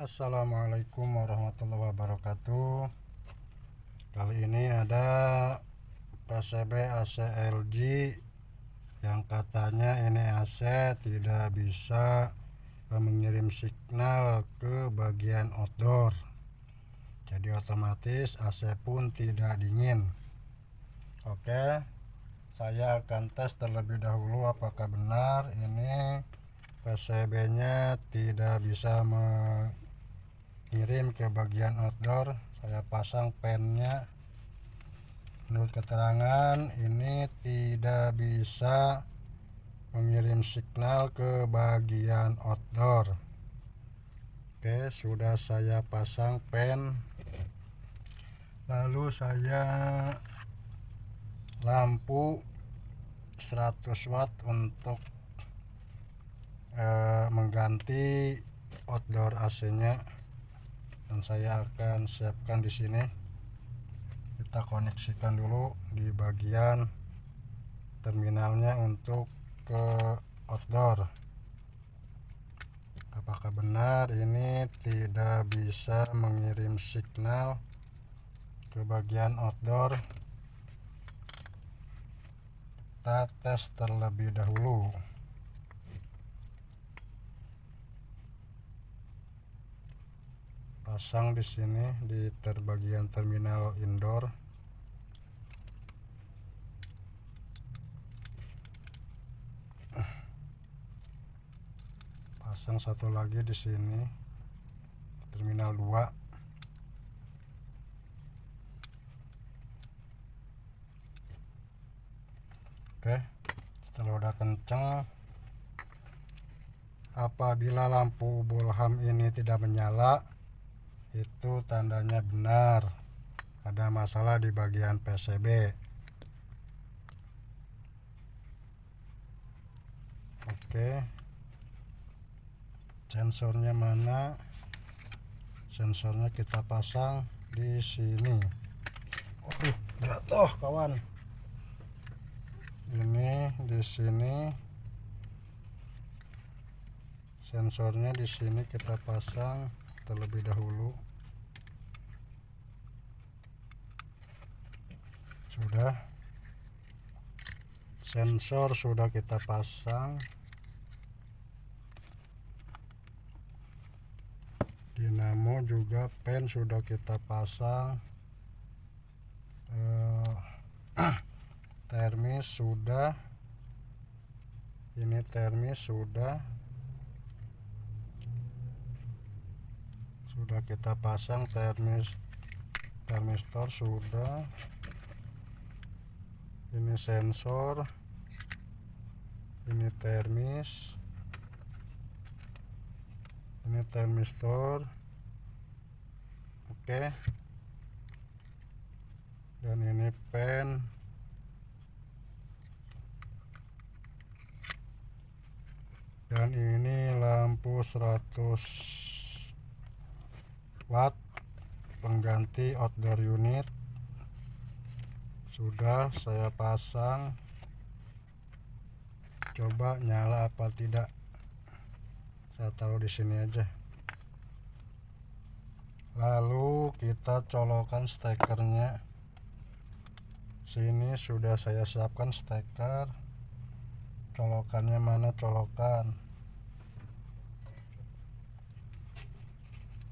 Assalamualaikum warahmatullahi wabarakatuh. Kali ini ada PCB AC LG yang katanya ini AC tidak bisa mengirim signal ke bagian outdoor, jadi otomatis AC pun tidak dingin. Oke, saya akan tes terlebih dahulu apakah benar ini PCB nya tidak bisa mengirim ke bagian outdoor. Saya pasang pennya. Menurut keterangan ini tidak bisa mengirim signal ke bagian outdoor. Oke, sudah saya pasang pen. Lalu saya lampu 100 watt untuk mengganti outdoor AC-nya, dan saya akan siapkan di sini. Kita koneksikan dulu di bagian terminalnya untuk ke outdoor. Apakah benar ini tidak bisa mengirim signal ke bagian outdoor? Kita tes terlebih dahulu. Pasang di sini di bagian terminal indoor. Pasang satu lagi di sini, terminal 2. Oke, setelah udah kenceng, apabila lampu bulham ini tidak menyala, itu tandanya benar ada masalah di bagian PCB. Oke, sensornya mana? Sensornya kita pasang di sini. Jatuh kawan. Ini di sini. Sensornya di sini kita pasang terlebih dahulu. Sudah. Sensor sudah kita pasang. Dinamo juga, pen sudah kita pasang. Termis sudah. Ini termis sudah kita pasang. Termistor sudah. Ini sensor, ini termis, ini termistor. Oke, dan ini pen. Dan ini lampu 100 watt pengganti outdoor unit. Sudah saya pasang. Coba nyala apa tidak. Saya taruh di sini aja. Lalu kita colokan stekernya. Sini sudah saya siapkan steker. Colokannya mana colokan?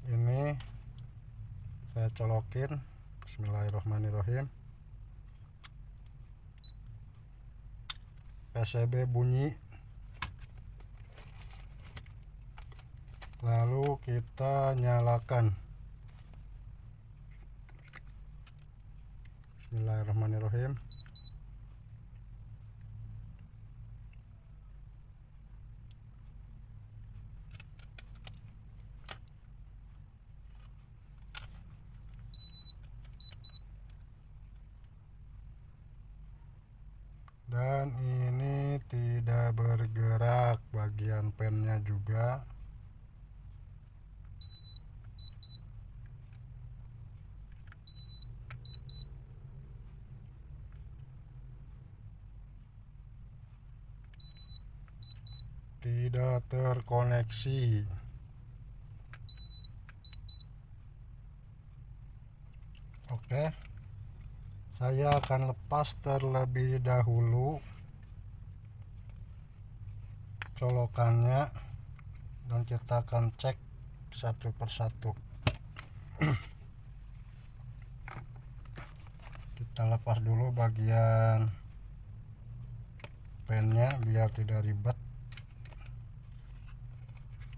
Ini saya colokin. Bismillahirrahmanirrahim. PCB bunyi. Lalu kita nyalakan. Bismillahirrahmanirrahim. Dan ini tidak bergerak, bagian pennya juga. Tidak terkoneksi. Oke, saya akan lepas terlebih dahulu colokannya dan kita akan cek satu persatu. Kita lepas dulu bagian pennya biar tidak ribet.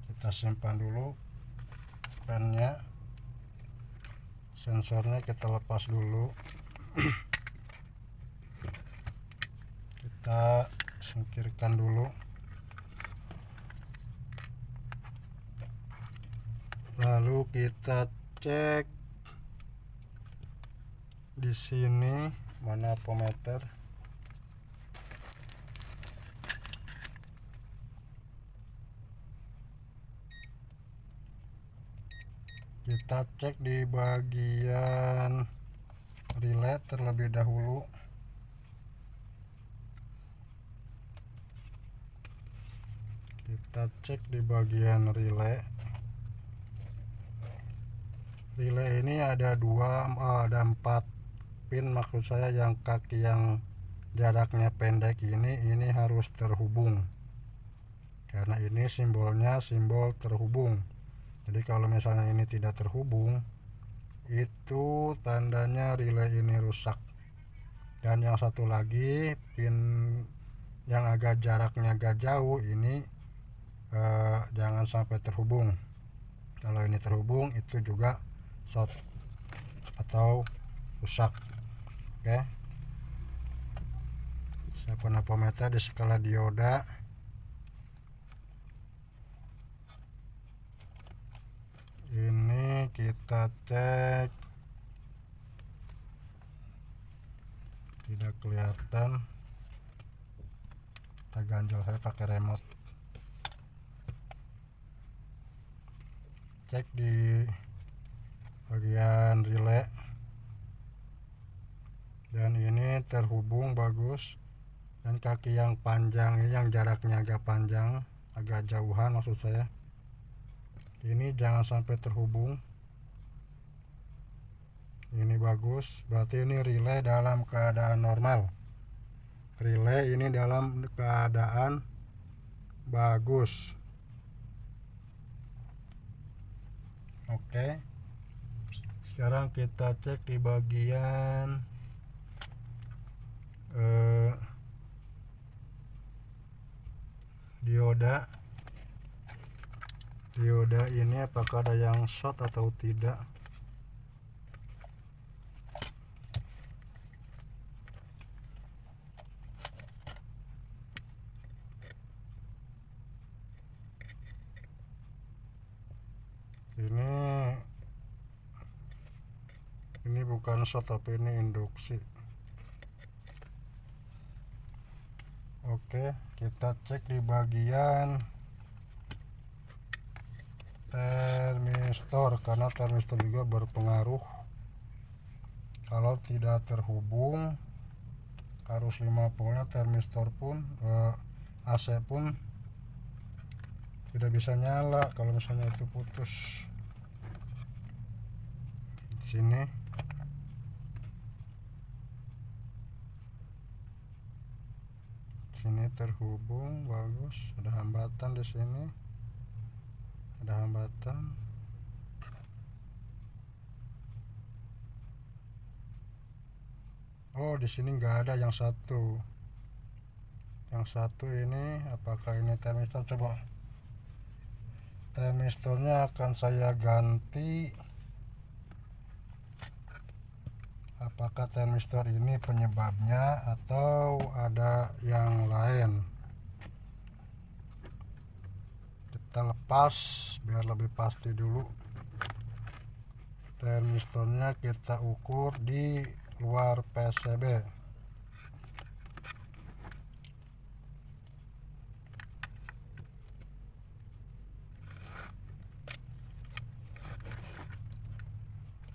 Kita simpan dulu pennya. Sensornya kita lepas dulu. Kita singkirkan dulu. Lalu kita cek di sini mana pometer. Kita cek di bagian relay terlebih dahulu. Kita cek di bagian relay. Relay ini ada 4 pin, maksud saya yang kaki yang jaraknya pendek ini harus terhubung. Karena ini simbolnya simbol terhubung. Jadi kalau misalnya ini tidak terhubung, itu tandanya relay ini rusak. Dan yang satu lagi, pin yang agak jaraknya agak jauh ini jangan sampai terhubung. Kalau ini terhubung itu juga short atau rusak. Oke, saya pernah pometer di skala dioda. Ini kita cek, tidak kelihatan, kita ganjel saya pakai remote. Cek di bagian relay, dan ini terhubung bagus. Dan kaki yang panjang ini, yang jaraknya agak panjang, agak jauhan maksud saya, ini jangan sampai terhubung. Ini bagus, berarti ini relay dalam keadaan normal. Relay ini dalam keadaan bagus. Oke, sekarang kita cek di bagian dioda. Dioda ini apakah ada yang short atau tidak. Ini bukan short tapi ini induksi. Oke, kita cek di bagian termistor, karena termistor juga berpengaruh. Kalau tidak terhubung arus 5 voltnya, termistor pun AC pun tidak bisa nyala kalau misalnya itu putus. Di sini terhubung bagus. Ada hambatan di sini, ada hambatan. Oh, di sini nggak ada yang satu. Yang satu ini apakah ini termistor? Coba termistornya akan saya ganti. Apakah termistor ini penyebabnya atau ada yang lain? Kita lepas biar lebih pasti dulu. Termistornya kita ukur di luar PCB.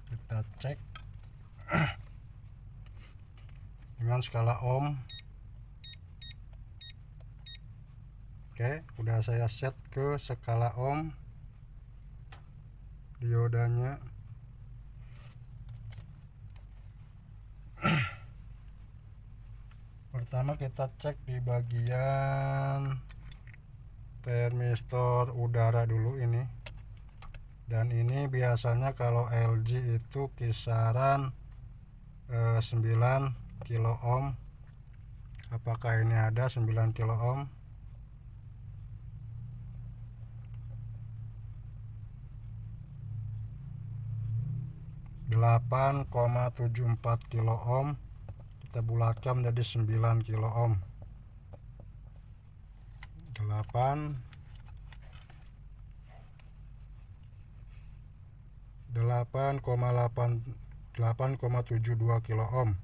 Kita cek dengan skala ohm. Oke, udah saya set ke skala ohm diodanya. Pertama kita cek di bagian termistor udara dulu ini, dan ini biasanya kalau LG itu kisaran 9 kilo ohm. Apakah ini ada 9 kilo ohm? ,74 kilo ohm kita bulatkan menjadi 9 kilo ohm. 8,72 kilo ohm.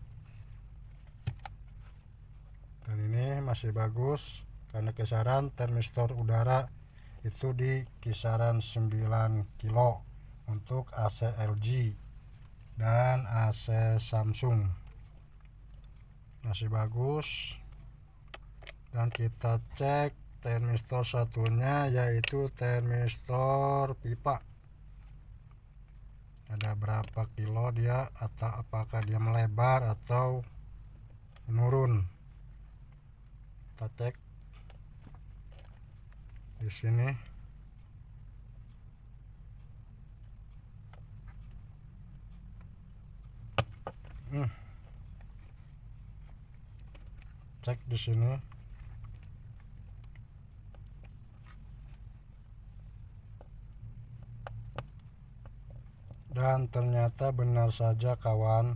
Dan ini masih bagus karena kisaran termistor udara itu di kisaran 9 kilo untuk AC LG dan AC Samsung, masih bagus. Dan kita cek termistor satunya, yaitu termistor pipa. Ada berapa kilo dia, atau apakah dia melebar atau menurun. Kita cek di sini. Cek di sini. Dan ternyata benar saja kawan,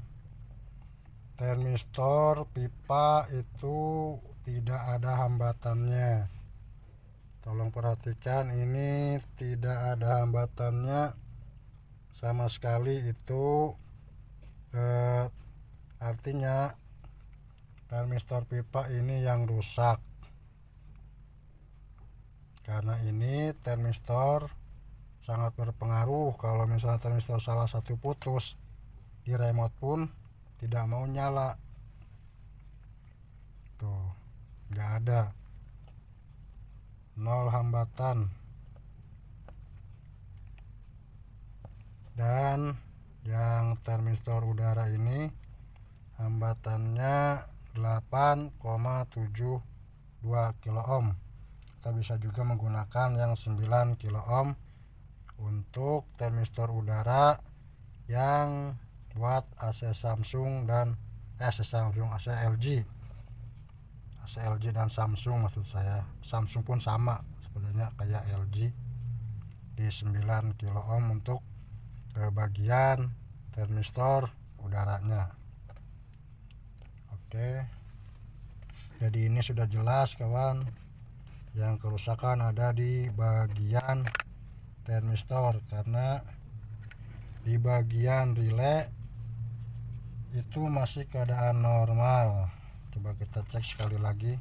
termistor pipa itu tidak ada hambatannya. Tolong perhatikan, ini tidak ada hambatannya sama sekali. Itu artinya termistor pipa ini yang rusak. Karena ini termistor sangat berpengaruh. Kalau misalnya termistor salah satu putus, di remote pun tidak mau nyala. Tuh, nggak ada, nol hambatan. Dan yang termistor udara ini hambatannya 8,72 kilo ohm. Kita bisa juga menggunakan yang 9 kilo ohm untuk termistor udara yang buat AC Samsung dan AC LG. AC LG dan Samsung maksud saya. Samsung pun sama sebenarnya kayak LG, di 9 kilo ohm untuk ke bagian termistor udaranya. Oke, jadi ini sudah jelas kawan, yang kerusakan ada di bagian termistor, karena di bagian relay itu masih keadaan normal. Coba kita cek sekali lagi.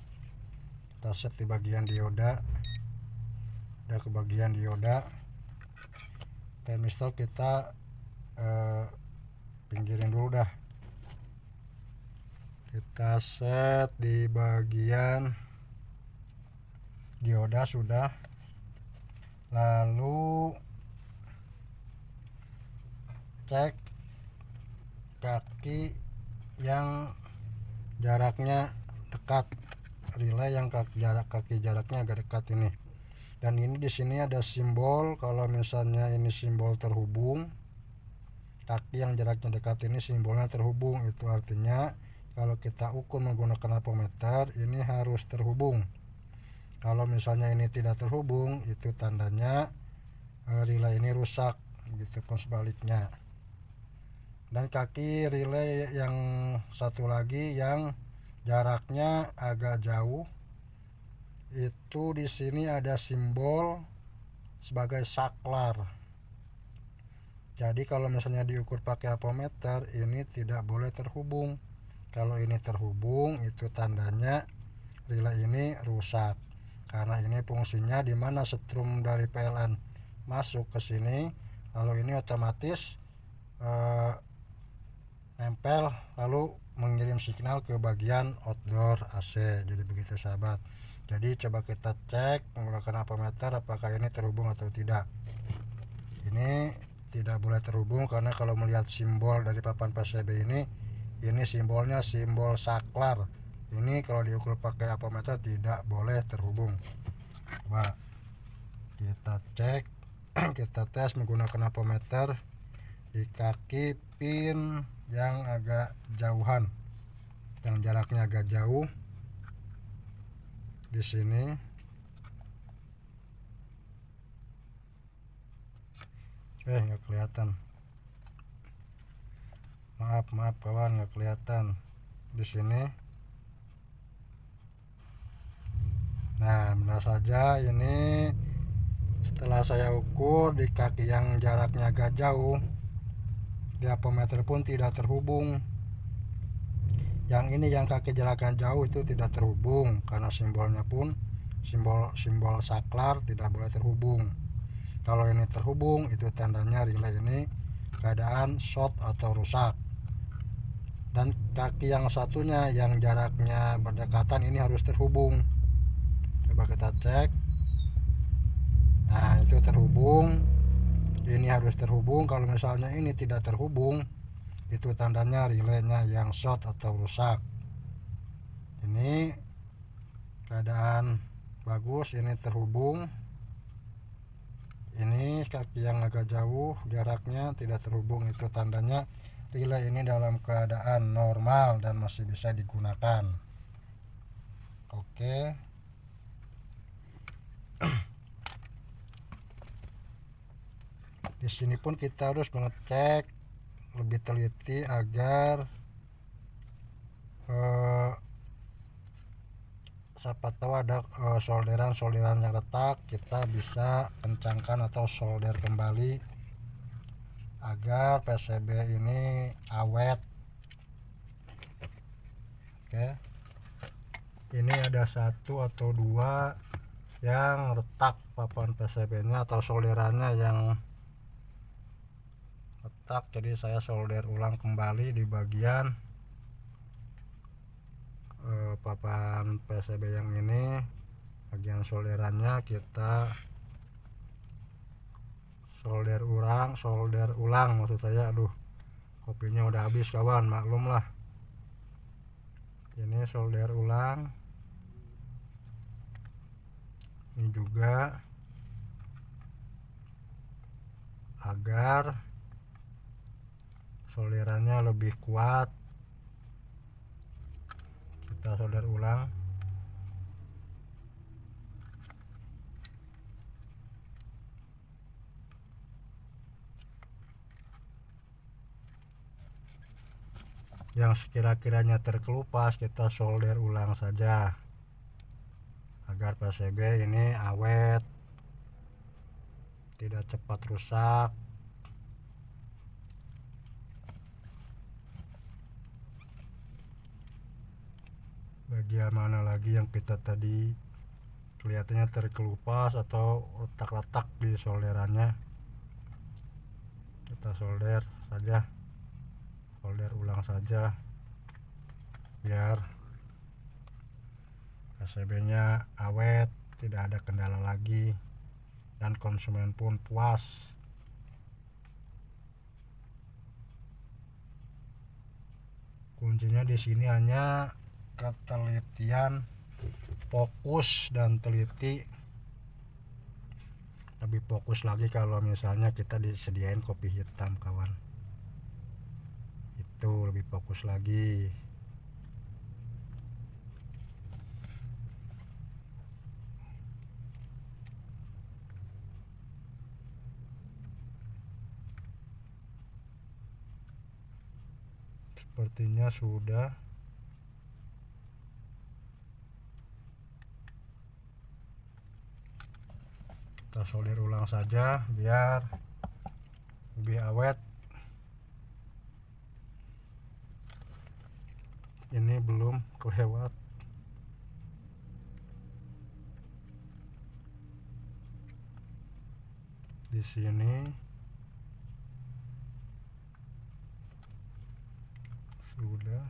Kita set di bagian dioda. Udah ke bagian dioda, termistor kita pinggirin dulu dah. Kita set di bagian dioda sudah. Lalu cek kaki yang jaraknya dekat, relay yang kaki jaraknya agak dekat ini. Dan ini di sini ada simbol, kalau misalnya ini simbol terhubung, kaki yang jaraknya dekat ini simbolnya terhubung. Itu artinya kalau kita ukur menggunakan ampermeter ini harus terhubung. Kalau misalnya ini tidak terhubung, itu tandanya relay ini rusak. Begitupun sebaliknya. Dan kaki relay yang satu lagi yang jaraknya agak jauh, itu di sini ada simbol sebagai saklar. Jadi kalau misalnya diukur pakai ampermeter ini tidak boleh terhubung. Kalau ini terhubung, itu tandanya relay ini rusak. Karena ini fungsinya di mana setrum dari PLN masuk ke sini, lalu ini otomatis nempel lalu mengirim signal ke bagian outdoor AC. Jadi begitu sahabat. Jadi coba kita cek menggunakan ampermeter apakah ini terhubung atau tidak. Ini tidak boleh terhubung karena kalau melihat simbol dari papan PCB ini simbolnya simbol saklar. Ini kalau diukur pakai apometer tidak boleh terhubung. Coba kita cek kita tes menggunakan apometer di kaki pin yang agak jauhan, yang jaraknya agak jauh. Di sini nggak kelihatan, maaf kawan, nggak kelihatan di sini. Nah, benar saja ini setelah saya ukur di kaki yang jaraknya agak jauh, di apometer pun tidak terhubung. Yang ini yang kaki jaraknya jauh itu tidak terhubung karena simbolnya pun simbol saklar, tidak boleh terhubung. Kalau ini terhubung, itu tandanya relay ini keadaan short atau rusak. Dan kaki yang satunya yang jaraknya berdekatan ini harus terhubung. Coba kita cek. Nah, itu terhubung. Ini harus terhubung. Kalau misalnya ini tidak terhubung, itu tandanya relaynya yang short atau rusak. Ini keadaan bagus, ini terhubung. Ini kaki yang agak jauh jaraknya tidak terhubung, itu tandanya relay ini dalam keadaan normal dan masih bisa digunakan. Oke. Di sini pun kita harus mengecek lebih teliti agar siapa tahu ada solderan yang retak, kita bisa kencangkan atau solder kembali agar PCB ini awet. Oke, ini ada 1 atau 2 yang retak papan PCB nya atau solderannya yang retak, jadi saya solder ulang kembali di bagian papan PCB yang ini. Bagian solderannya kita solder ulang maksud saya. Aduh, kopinya udah habis kawan, maklum lah. Ini solder ulang, ini juga agar solderannya lebih kuat, kita solder ulang. Yang sekira-kiranya terkelupas kita solder ulang saja agar PCB ini awet, tidak cepat rusak. Bagian mana lagi yang kita tadi kelihatannya terkelupas atau retak-retak di solderannya, kita solder ulang saja biar PCB nya awet, tidak ada kendala lagi, dan konsumen pun puas. Kuncinya di sini hanya ketelitian, fokus dan teliti. Lebih fokus lagi kalau misalnya kita disediain kopi hitam kawan, itu lebih fokus lagi. Sepertinya sudah. Kita solder ulang saja biar lebih awet. Ini belum kelewat. Di sini sudah.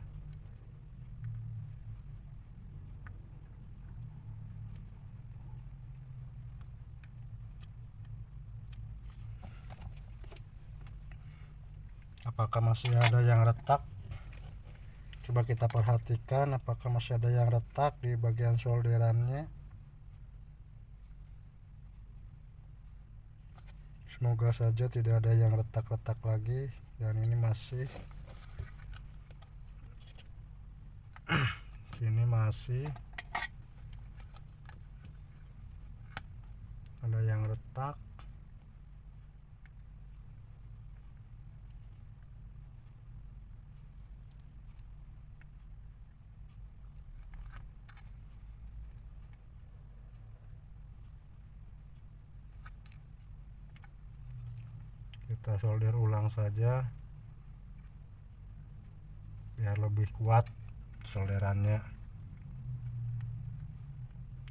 Apakah masih ada yang retak? Coba coba kita perhatikan apakah masih ada yang retak di bagian solderannya. Semoga saja tidak ada yang retak-retak lagi, dan ini masih sini masih ada yang retak. Kita solder ulang saja biar lebih kuat solderannya,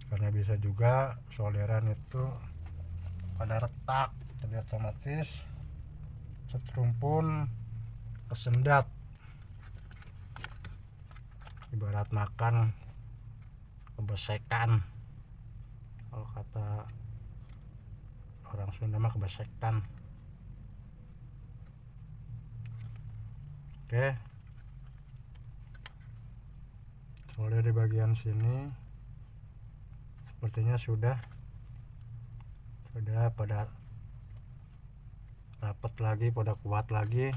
karena bisa juga solderan itu pada retak, jadi otomatis setrum pun kesendat, ibarat makan kebesekan, kalau kata orang Sunda mah kebesekan. Oke, solder di bagian sini sepertinya sudah pada rapat lagi, pada kuat lagi.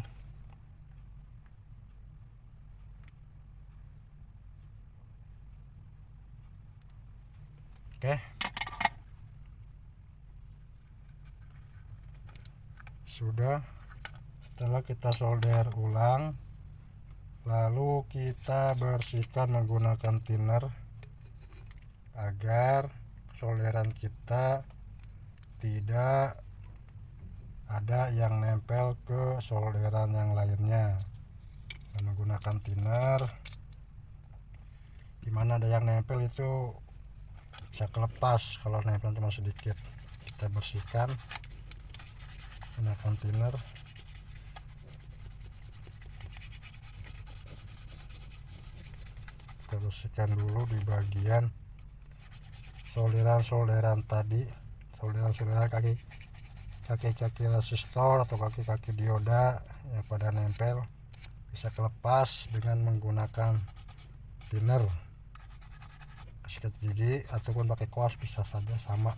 Oke, sudah. Setelah kita solder ulang, lalu kita bersihkan menggunakan thinner agar solderan kita tidak ada yang nempel ke solderan yang lainnya. Dan menggunakan thinner, dimana ada yang nempel itu bisa kelepas, kalau nempel cuma sedikit. Kita bersihkan menggunakan thinner. Kita bersihkan dulu di bagian solderan tadi, solderan kaki resistor atau kaki dioda yang pada nempel, bisa kelepas dengan menggunakan thinner, sikat gigi ataupun pakai kuas bisa saja, sama.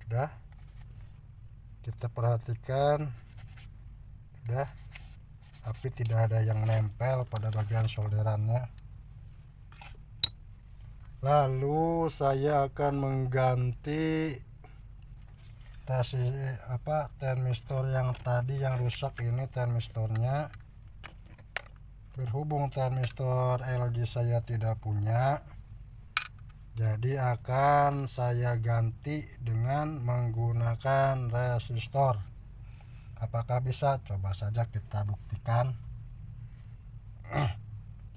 Sudah, kita perhatikan sudah, tapi tidak ada yang nempel pada bagian solderannya. Lalu saya akan mengganti termistor yang tadi yang rusak. Ini termistornya, berhubung termistor LG saya tidak punya, jadi akan saya ganti dengan menggunakan resistor. Apakah bisa? Coba saja kita buktikan.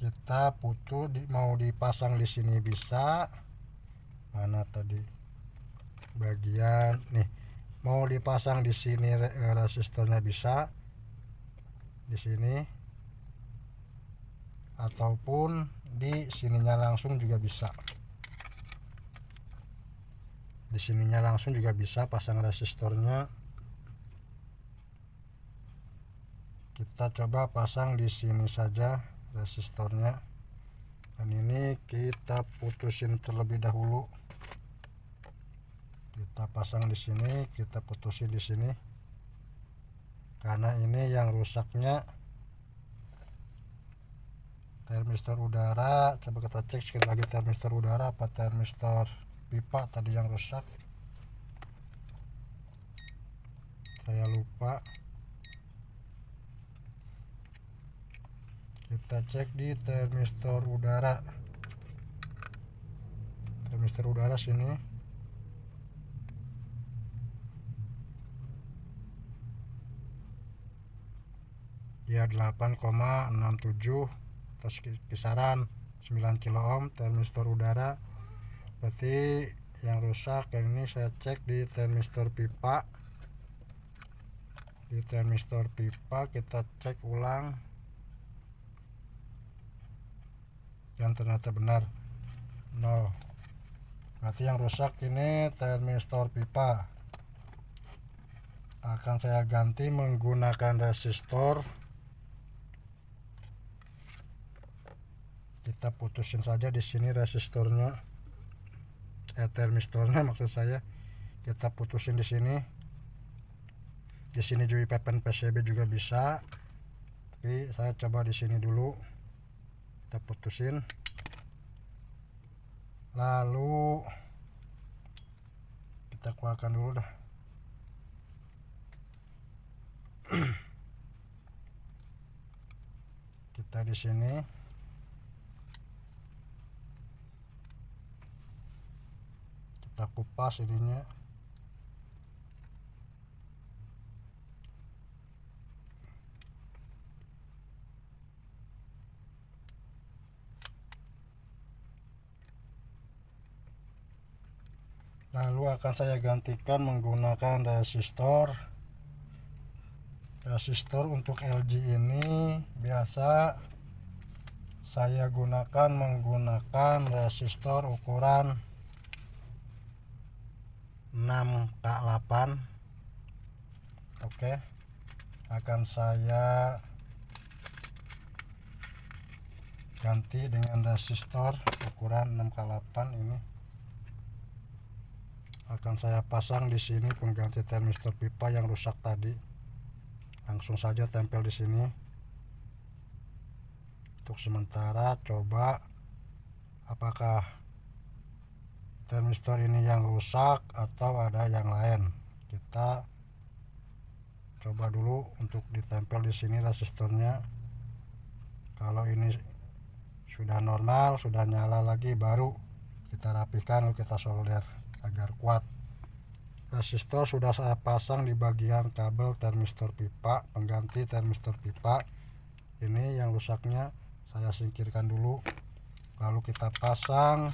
Kita putus, mau dipasang di sini bisa. Mana tadi bagian nih, mau dipasang di sini resistornya bisa di sini, ataupun di sininya langsung juga bisa. Di sininya langsung juga bisa pasang resistornya. Kita coba pasang di sini saja resistornya, dan ini kita putusin terlebih dahulu. Kita pasang di sini, kita putusin di sini, karena ini yang rusaknya termistor udara. Coba kita cek sekali lagi, termistor udara apa termistor pipa tadi yang rusak, saya lupa. Kita cek di termistor udara. Termistor udara sini. Ya 8,67 atau kisaran 9 kilo ohm termistor udara. Berarti yang rusak, dan ini saya cek di termistor pipa. Di termistor pipa kita cek ulang, yang ternyata benar 0. Berarti yang rusak ini termistor pipa. Akan saya ganti menggunakan resistor kita putusin saja di sini resistornya, termistornya maksud saya, kita putusin di sini. Di sini juga pepen PCB juga bisa, tapi saya coba di sini dulu. Kita putusin, lalu kita keluarkan dulu dah. Kita di sini kita kupas ininya. Lalu akan saya gantikan menggunakan resistor. Resistor untuk LG ini biasa saya gunakan menggunakan resistor ukuran 6K8. Oke, akan saya ganti dengan resistor ukuran 6K8 ini. Akan saya pasang di sini pengganti termistor pipa yang rusak tadi. Langsung saja tempel di sini. Untuk sementara coba apakah termistor ini yang rusak atau ada yang lain. Kita coba dulu untuk ditempel di sini resistornya. Kalau ini sudah normal, sudah nyala lagi, baru kita rapikan, lalu kita solder agar kuat. Resistor sudah saya pasang di bagian kabel termistor pipa, pengganti termistor pipa. Ini yang rusaknya saya singkirkan dulu, lalu kita pasang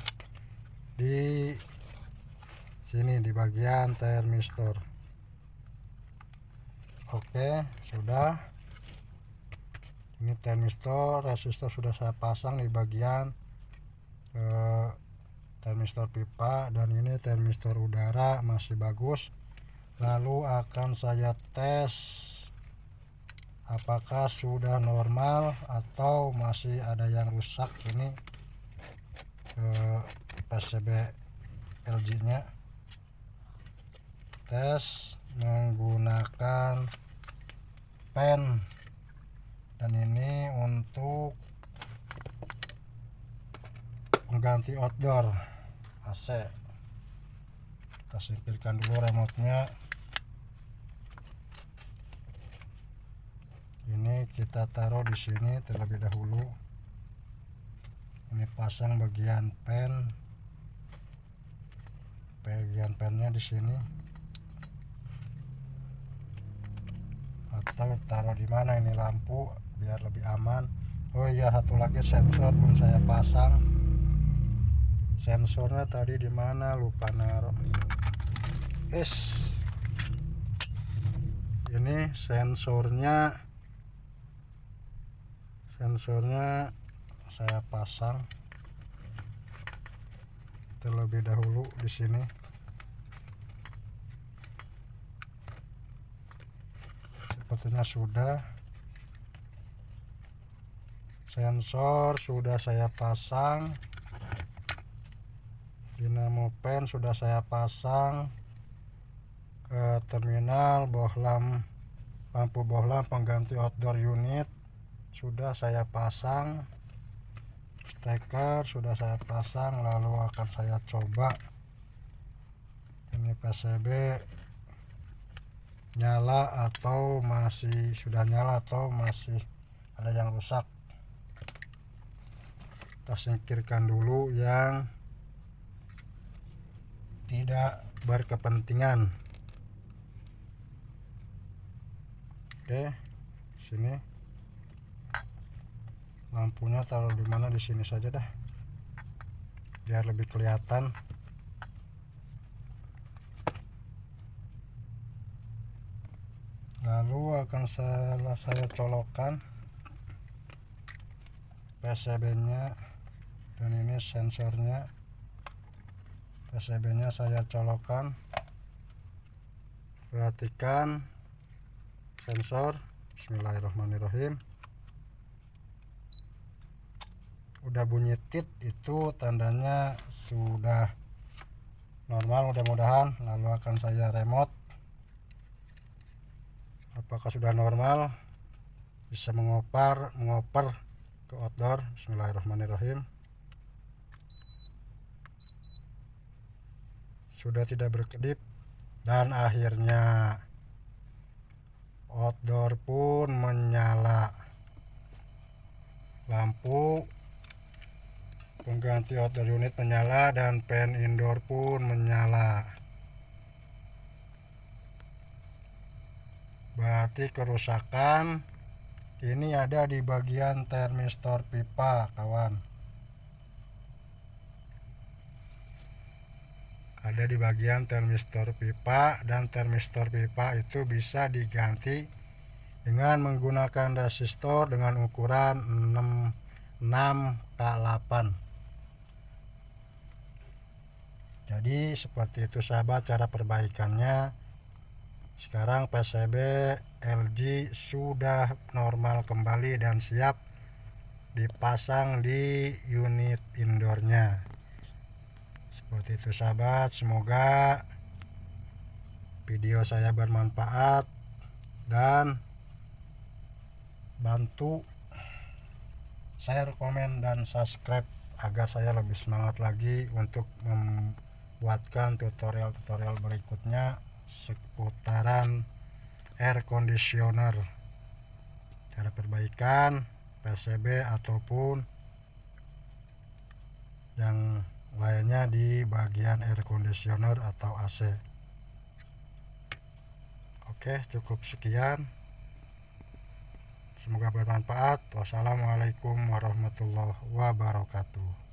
di sini di bagian termistor. Oke, sudah. Ini termistor, resistor sudah saya pasang di bagian termistor pipa, dan ini termistor udara masih bagus. Lalu akan saya tes apakah sudah normal atau masih ada yang rusak. Ini PCB LG nya. Tes menggunakan pen, dan ini untuk pengganti outdoor AC. Kita singkirkan dulu remote-nya. Ini kita taruh di sini terlebih dahulu. Ini pasang bagian pen, bagian pennya di sini. Atau taruh di mana ini lampu biar lebih aman. Oh iya, satu lagi sensor pun saya pasang. Sensornya tadi di mana, lupa naruh. Ini sensornya saya pasang terlebih dahulu di sini. Sepertinya sudah. Sensor sudah saya pasang. Dinamo pen sudah saya pasang. Terminal bohlam, lampu bohlam pengganti outdoor unit sudah saya pasang. Steker sudah saya pasang. Lalu akan saya coba ini PCB nyala atau masih, sudah nyala atau masih ada yang rusak. Kita singkirkan dulu yang tidak berkepentingan. Oke, sini lampunya taruh di mana, di sini saja dah biar lebih kelihatan. Lalu akan saya colokkan PCB nya, dan ini sensornya. PCB nya saya colokkan. Perhatikan sensor. Bismillahirrahmanirrahim. udah bunyi tit itu tandanya sudah normal. Mudah-mudahan lalu akan saya remote apakah sudah normal, bisa mengoper ke outdoor. Bismillahirrahmanirrahim. Sudah tidak berkedip dan akhirnya outdoor pun menyala, lampu pengganti outdoor unit menyala dan fan indoor pun menyala. Berarti kerusakan ini ada di bagian termistor pipa, kawan. Ada di bagian termistor pipa, dan termistor pipa itu bisa diganti dengan menggunakan resistor dengan ukuran 6K8. Jadi seperti itu sahabat cara perbaikannya. Sekarang PCB LG sudah normal kembali dan siap dipasang di unit indoornya. Seperti itu sahabat, semoga video saya bermanfaat dan bantu share, komen, dan subscribe agar saya lebih semangat lagi untuk membuatkan tutorial-tutorial berikutnya seputaran air conditioner, cara perbaikan PCB ataupun yang lainnya di bagian air conditioner atau AC. Oke, cukup sekian. Semoga bermanfaat. Wassalamualaikum warahmatullahi wabarakatuh.